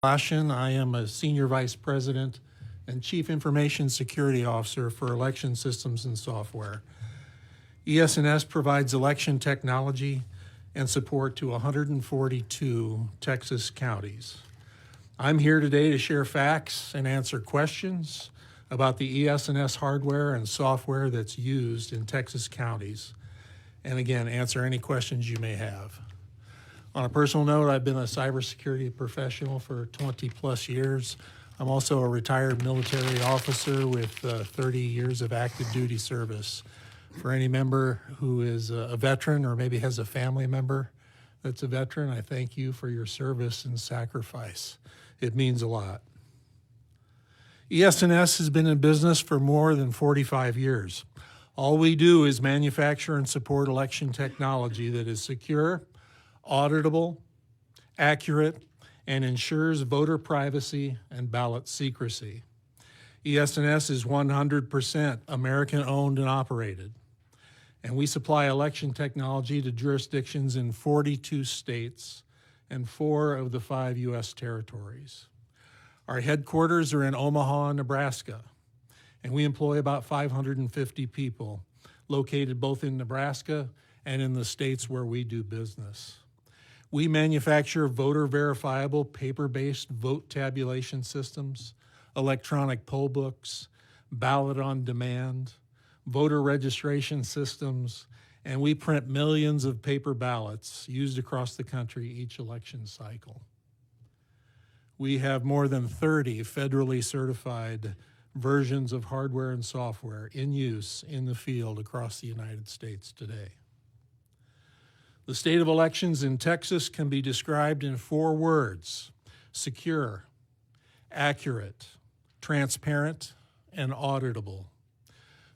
Lashin. I am a Senior Vice President and Chief Information Security Officer for Election Systems and Software. ES&S provides election technology and support to 142 Texas counties. I'm here today to share facts and answer questions about the ES&S hardware and software that's used in Texas counties, and again, answer any questions you may have. On a personal note, I've been a cybersecurity professional for 20 plus years. I'm also a retired military officer with 30 years of active duty service. For any member who is a veteran or maybe has a family member that's a veteran, I thank you for your service and sacrifice. It means a lot. ES&S has been in business for more than 45 years. All we do is manufacture and support election technology that is secure, auditable, accurate, and ensures voter privacy and ballot secrecy. ES&S is 100% American-owned and operated, and we supply election technology to jurisdictions in 42 states and 4 of the 5 U.S. territories. Our headquarters are in Omaha, Nebraska, and we employ about 550 people located both in Nebraska and in the states where we do business. We manufacture voter-verifiable paper-based vote tabulation systems, electronic poll books, ballot on demand, voter registration systems, and we print millions of paper ballots used across the country each election cycle. We have more than 30 federally certified versions of hardware and software in use in the field across the United States today. The state of elections in Texas can be described in 4 words: secure, accurate, transparent, and auditable.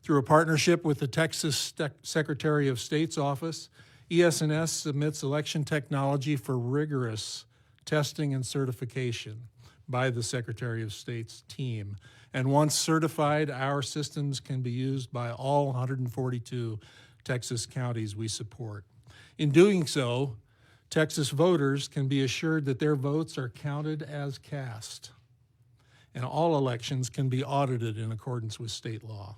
Through a partnership with the Texas Secretary of State's office, ES&S submits election technology for rigorous testing and certification by the Secretary of State's team. And once certified, our systems can be used by all 142 Texas counties we support. In doing so, Texas voters can be assured that their votes are counted as cast, and all elections can be audited in accordance with state law.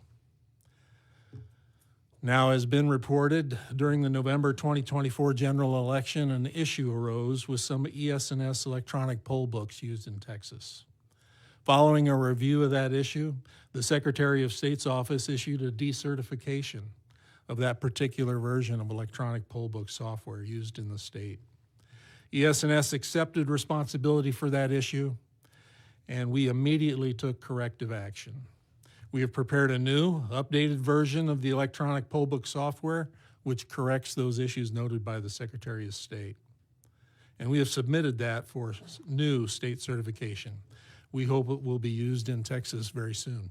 Now, as been reported, during the November 2024 general election, an issue arose with some ES&S electronic poll books used in Texas. Following a review of that issue, the Secretary of State's office issued a decertification of that particular version of electronic poll book software used in the state. ES&S accepted responsibility for that issue, and we immediately took corrective action. We have prepared a new, updated version of the electronic poll book software, which corrects those issues noted by the Secretary of State. And we have submitted that for new state certification. We hope it will be used in Texas very soon.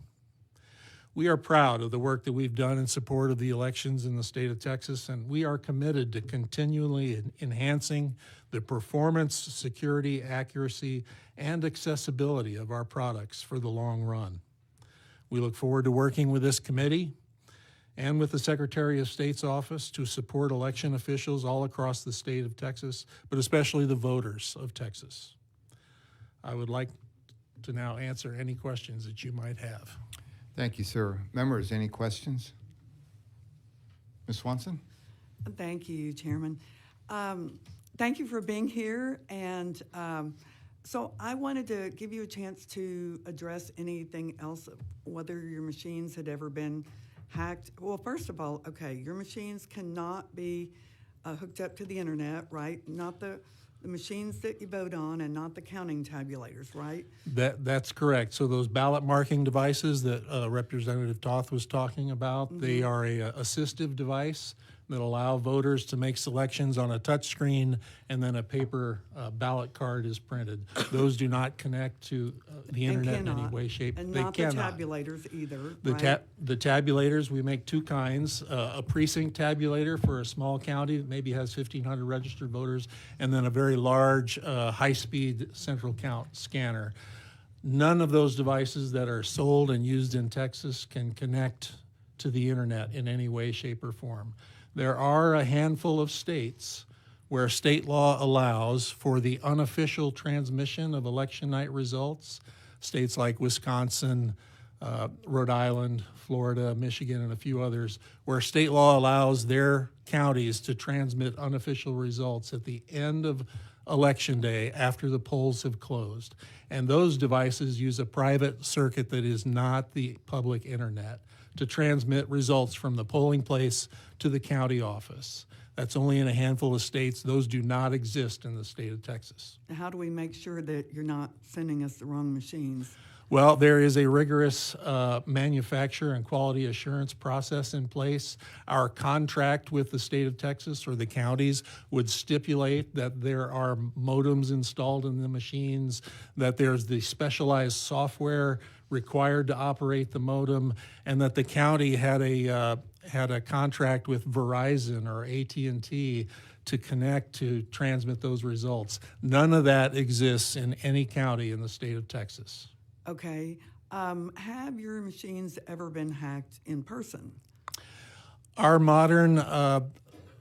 We are proud of the work that we've done in support of the elections in the state of Texas, and we are committed to continually enhancing the performance, security, accuracy, and accessibility of our products for the long run. We look forward to working with this committee and with the Secretary of State's office to support election officials all across the state of Texas, but especially the voters of Texas. I would like to now answer any questions that you might have. Thank you, sir. Members, any questions? Ms. Swanson? Thank you, Chairman. Thank you for being here. And so I wanted to give you a chance to address anything else, whether your machines had ever been hacked. Well, first of all, okay, your machines cannot be hooked up to the internet, right? Not the machines that you vote on and not the counting tabulators, right? That's correct. So those ballot marking devices that Representative Toth was talking about, they are a assistive device that allow voters to make selections on a touch screen, and then a paper ballot card is printed. Those do not connect to the internet in any way, shape. And they not cannot. The tabulators either, The tabulators, we make 2 kinds, a precinct tabulator for a small county that maybe has 1,500 registered voters, and then a very large high-speed central count scanner. None of those devices that are sold and used in Texas can connect to the internet in any way, shape, or form. There are a handful of states where state law allows for the unofficial transmission of election night results, states like Wisconsin, Rhode Island, Florida, Michigan, and a few others, where state law allows their counties to transmit unofficial results at the end of election day after the polls have closed. And those devices use a private circuit that is not the public internet to transmit results from the polling place to the county office. That's only in a handful of states. Those do not exist in the state of Texas. How do we make sure that you're not sending us the wrong machines? Well, there is a rigorous manufacturer and quality assurance process in place. Our contract with the state of Texas or the counties would stipulate that there are modems installed in the machines, that there's the specialized software required to operate the modem, and that the county had a contract with Verizon or AT&T to connect to transmit those results. None of that exists in any county in the state of Texas. Okay. Have your machines ever been hacked in person? Our modern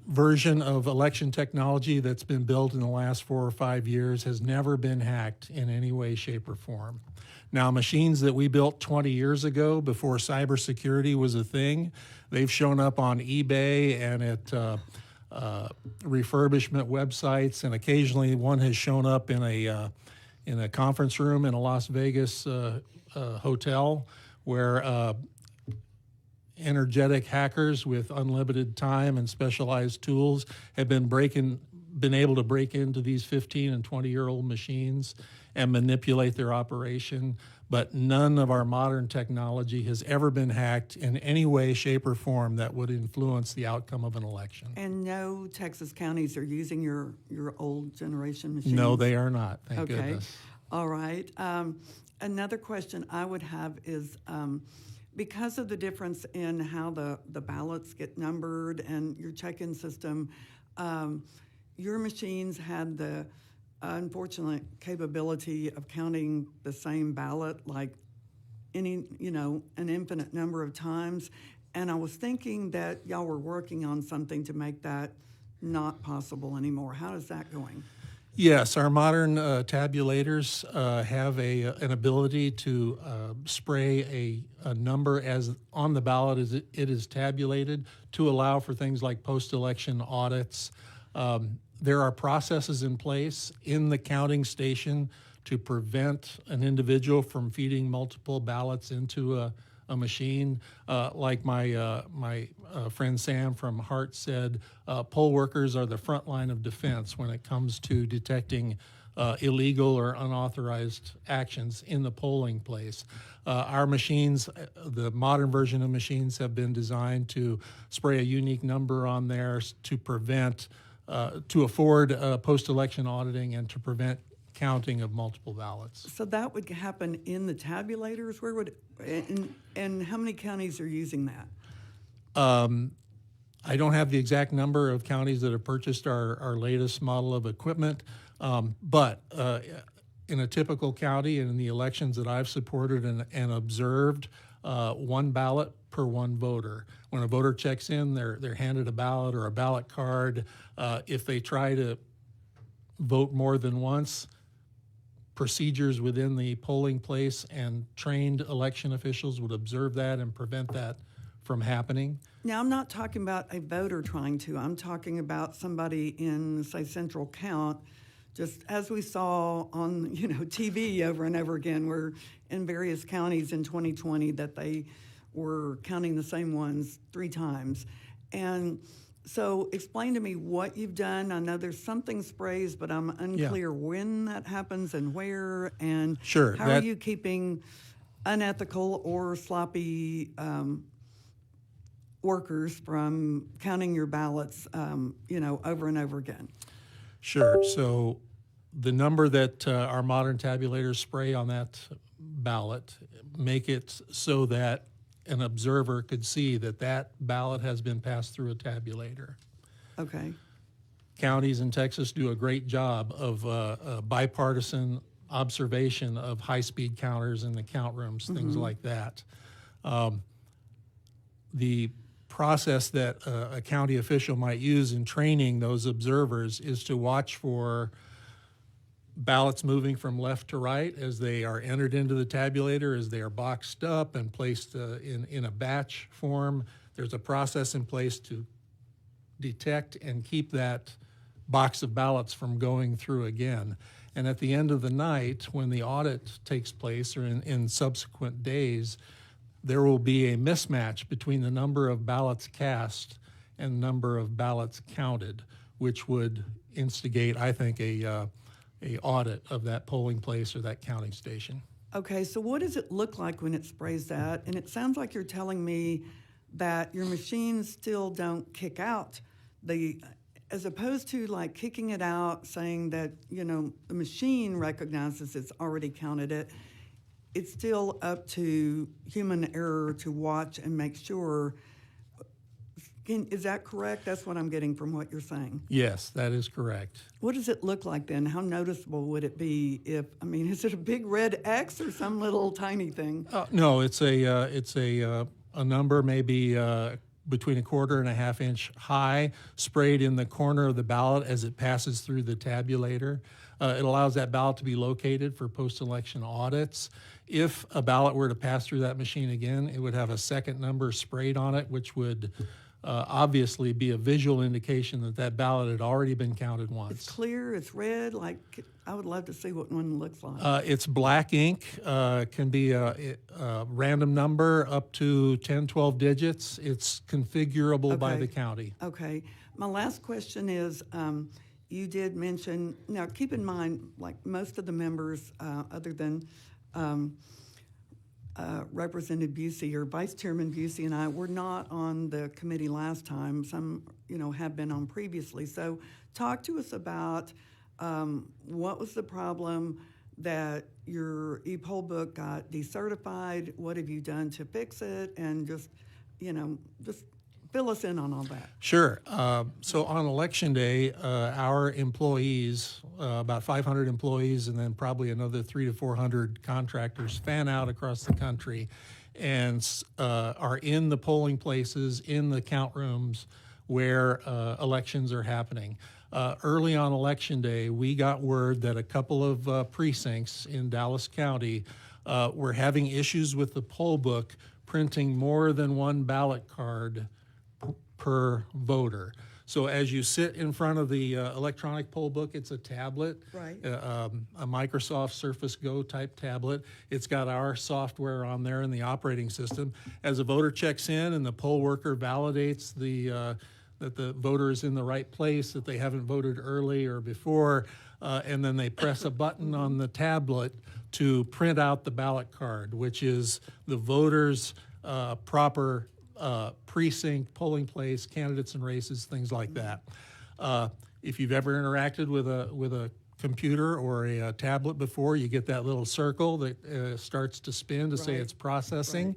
version of election technology that's been built in the last 4 or 5 years has never been hacked in any way, shape, or form. Now, machines that we built 20 years ago, before cybersecurity was a thing, they've shown up on eBay and at refurbishment websites, and occasionally one has shown up in a conference room in a Las Vegas hotel where energetic hackers with unlimited time and specialized tools have been able to break into these 15 and 20-year-old machines and manipulate their operation. But none of our modern technology has ever been hacked in any way, shape, or form that would influence the outcome of an election. And no Texas counties are using your old generation machines? No, they are not, thank Okay. goodness. All right. Another question I would have is, because of the difference in how the ballots get numbered and your check-in system, your machines had the unfortunate capability of counting the same ballot like an infinite number of times. And I was thinking that y'all were working on something to make that not possible anymore. How is that going? Yes, our modern tabulators have an ability to spray a number as on the ballot as it is tabulated to allow for things like post-election audits. There are processes in place in the counting station to prevent an individual from feeding multiple ballots into a machine. Like my friend Sam from Hart said, poll workers are the front line of defense when it comes to detecting illegal or unauthorized actions in the polling place. Our machines, the modern version of machines, have been designed to spray a unique number on there to prevent, to afford post-election auditing and to prevent counting of multiple ballots. So that would happen in the tabulators? Where would and how many counties are using that? I don't have the exact number of counties that have purchased our latest model of equipment, but in a typical county and in the elections that I've supported and observed, one ballot per one voter. When a voter checks in, they're handed a ballot or a ballot card. If they try to vote more than once, procedures within the polling place and trained election officials would observe that and prevent that from happening. Now, I'm not talking about a voter trying to. I'm talking about somebody in, say, Central Count, just as we saw on, TV over and over again, where in various counties in 2020 that they were counting the same ones 3 times. And so explain to me what you've done. I know there's something sprays, but I'm unclear when that happens and where. And Sure, how are you keeping unethical or sloppy workers from counting your ballots, over and over again? Sure. So the number that our modern tabulators spray on that ballot make it so that an observer could see that ballot has been passed through a tabulator. Okay. Counties in Texas do a great job of bipartisan observation of high-speed counters in the count rooms, things like that. The process that a county official might use in training those observers is to watch for ballots moving from left to right as they are entered into the tabulator, as they are boxed up and placed in a batch form. There's a process in place to detect and keep that box of ballots from going through again. And at the end of the night, when the audit takes place or in subsequent days, there will be a mismatch between the number of ballots cast and number of ballots counted, which would instigate, I think, a audit of that polling place or that counting station. Okay, so what does it look like when it sprays that? And it sounds like you're telling me that your machines still don't kick out as opposed to like kicking it out, saying that, the machine recognizes it's already counted it. It's still up to human error to watch and make sure. Is that correct? That's what I'm getting from what you're saying. Yes, that is correct. What does it look like then? How noticeable would it be is it a big red X or some little tiny thing? No, it's a number maybe between 1/4 and 1/2 inch high, sprayed in the corner of the ballot as it passes through the tabulator. It allows that ballot to be located for post-election audits. If a ballot were to pass through that machine again, it would have a second number sprayed on it, which would obviously be a visual indication that that ballot had already been counted once. It's clear, it's red, I would love to see what one looks like. It's black ink, can be a random number up to 10, 12 digits. It's configurable by Okay. the county. Okay. My last question is, you did mention, now keep in mind, like most of the members, other than Representative Busey or Vice Chairman Busey and I were not on the committee last time. Some, have been on previously. So talk to us about what was the problem that your e-poll book got decertified? What have you done to fix it? And just fill us in on all that. Sure. So on Election Day, our employees, about 500 employees, and then probably another 300 to 400 contractors, fan out across the country and are in the polling places, in the count rooms where elections are happening. Early on Election Day, we got word that a couple of precincts in Dallas County were having issues with the poll book printing more than one ballot card per voter. So as you sit in front of the electronic poll book, it's a tablet, Right. A Microsoft Surface Go type tablet. It's got our software on there in the operating system. As a voter checks in and the poll worker validates that the voter is in the right place, that they haven't voted early or before, and then they press a button on the tablet to print out the ballot card, which is the voter's proper precinct, polling place, candidates and races, things like that. If you've ever interacted with a computer or a tablet before, you get that little circle that starts to spin to say Right. it's processing. Right.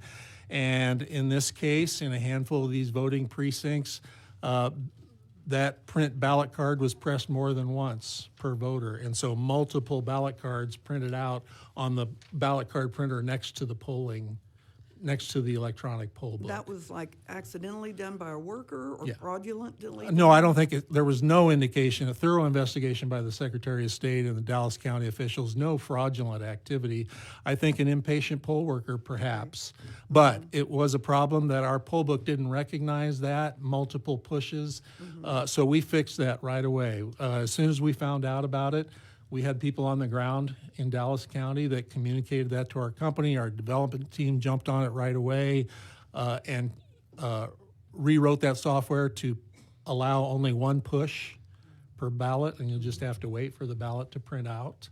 And in this case, in a handful of these voting precincts, that print ballot card was pressed more than once per voter. And so multiple ballot cards printed out on the ballot card printer next to the electronic poll book. That was like accidentally done by a worker or Yeah. fraudulently? No, I don't think there was no indication, a thorough investigation by the Secretary of State and the Dallas County officials, no fraudulent activity. I think an impatient poll worker perhaps, but it was a problem that our poll book didn't recognize that, multiple pushes. So we fixed that right away. As soon as we found out about it, we had people on the ground in Dallas County that communicated that to our company. Our development team jumped on it right away and rewrote that software to allow only one push per ballot, and you'll just have to wait for the ballot to print out.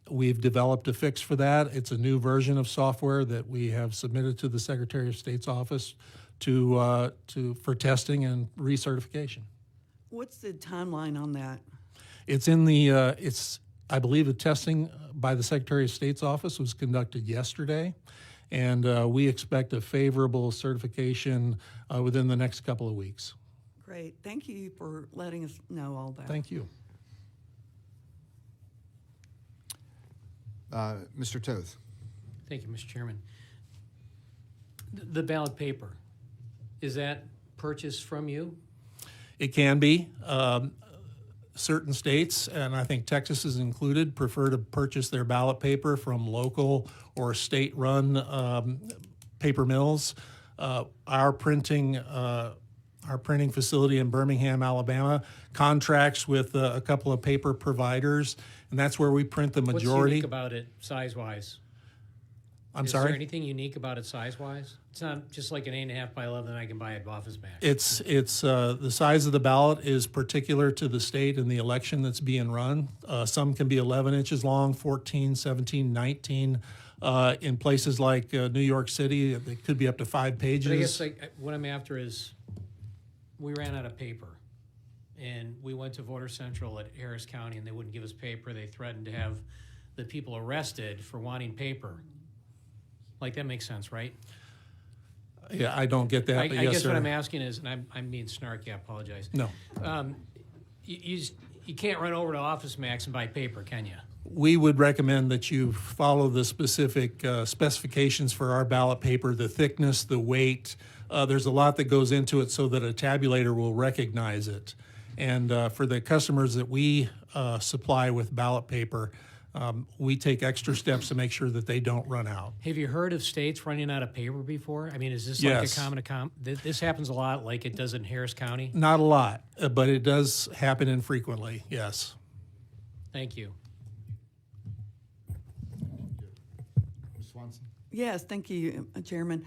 We've developed a fix for that. It's a new version of software that we have submitted to the Secretary of State's office for testing and recertification. What's the timeline on that? It's I believe the testing by the Secretary of State's office was conducted yesterday, and we expect a favorable certification within the next couple of weeks. Great. Thank you for letting us know all that. Thank you. Mr. Toth. Thank you, Mr. Chairman. The ballot paper, Is that purchased from you? It can be. Certain states, and I think Texas is included, prefer to purchase their ballot paper from local or state-run paper mills. Our printing facility in Birmingham, Alabama, contracts with a couple of paper providers, and that's where we print the What's majority. unique about it size-wise? I'm Is sorry? there anything unique about it size-wise? It's not just like an 8.5 by 11 that I can buy at Office Max. It's the size of the ballot is particular to the state and the election that's being run. Some can be 11 inches long, 14, 17, 19. In places like New York City, it could be up to 5 pages. But I guess what I'm after is, we ran out of paper, and we went to Voter Central at Harris County, and they wouldn't give us paper. They threatened to have the people arrested for wanting paper. Like, that makes sense, right? Yeah, I don't get that, I but yes, guess sir. what I'm asking is, and I'm being snarky, I apologize. No. You can't run over to Office Max and buy paper, can you? We would recommend that you follow the specific specifications for our ballot paper, the thickness, the weight. There's a lot that goes into it so that a tabulator will recognize it. And for the customers that we supply with ballot paper, we take extra steps to make sure that they don't run out. Have you heard of states running out of paper before? I mean, is this Yes. like a common this happens a lot like it does in Harris County? Not a lot, but it does happen infrequently, yes. Thank you. Ms. Swanson? Yes, thank you, Chairman.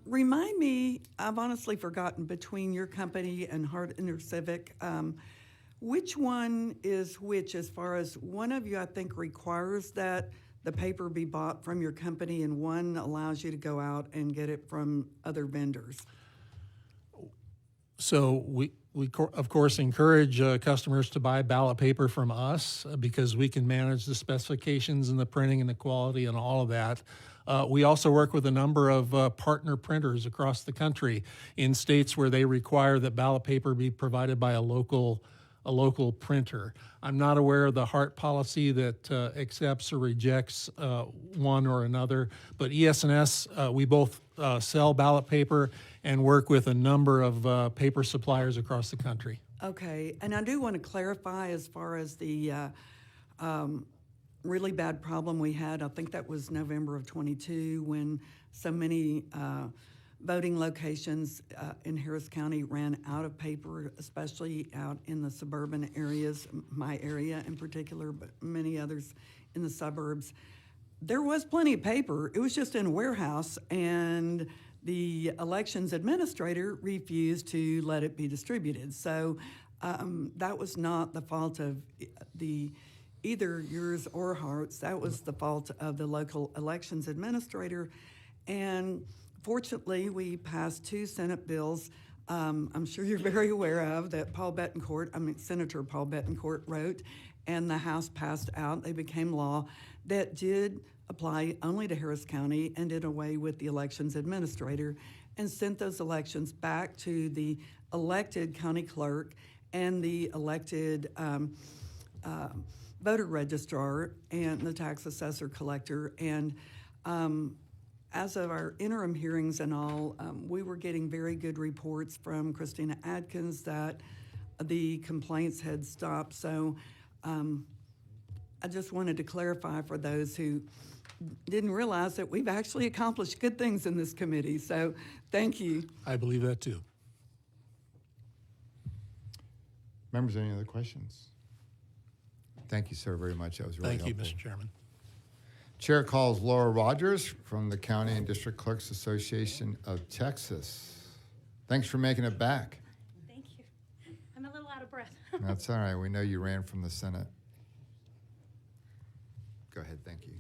Remind me, I've honestly forgotten, between your company and Hart InterCivic, which one is which, as far as one of you, I think, requires that the paper be bought from your company and one allows you to go out and get it from other vendors? So we of course encourage customers to buy ballot paper from us because we can manage the specifications and the printing and the quality and all of that. We also work with a number of partner printers across the country in states where they require that ballot paper be provided by a local printer. I'm not aware of the Hart policy that accepts or rejects one or another, but ES&S, we both sell ballot paper and work with a number of paper suppliers across the country. Okay, and I do want to clarify as far as the really bad problem we had. I think that was November of '22 when so many voting locations in Harris County ran out of paper, especially out in the suburban areas, my area in particular, but many others in the suburbs. There was plenty of paper. It was just in a warehouse, and the elections administrator refused to let it be distributed. So that was not the fault of either yours or Hart's. That was the fault of the local elections administrator. And fortunately, we passed 2 Senate bills. I'm sure you're very aware of that Senator Paul Betancourt wrote, and the House passed out. They became law that did apply only to Harris County and did away with the elections administrator and sent those elections back to the elected county clerk and the elected voter registrar and the tax assessor collector. And as of our interim hearings and all, we were getting very good reports from Christina Adkins that the complaints had stopped. So I just wanted to clarify for those who didn't realize that we've actually accomplished good things in this committee. So thank you. I believe that too. Members, any other questions? Thank you, sir, very much. That was really Thank you, helpful. Mr. Chairman. Chair calls Laura Rogers from the County and District Clerks Association of Texas. Thanks for making it back. Thank you. I'm a little out of breath. That's all right. We know you ran from the Senate. Go ahead. Thank you.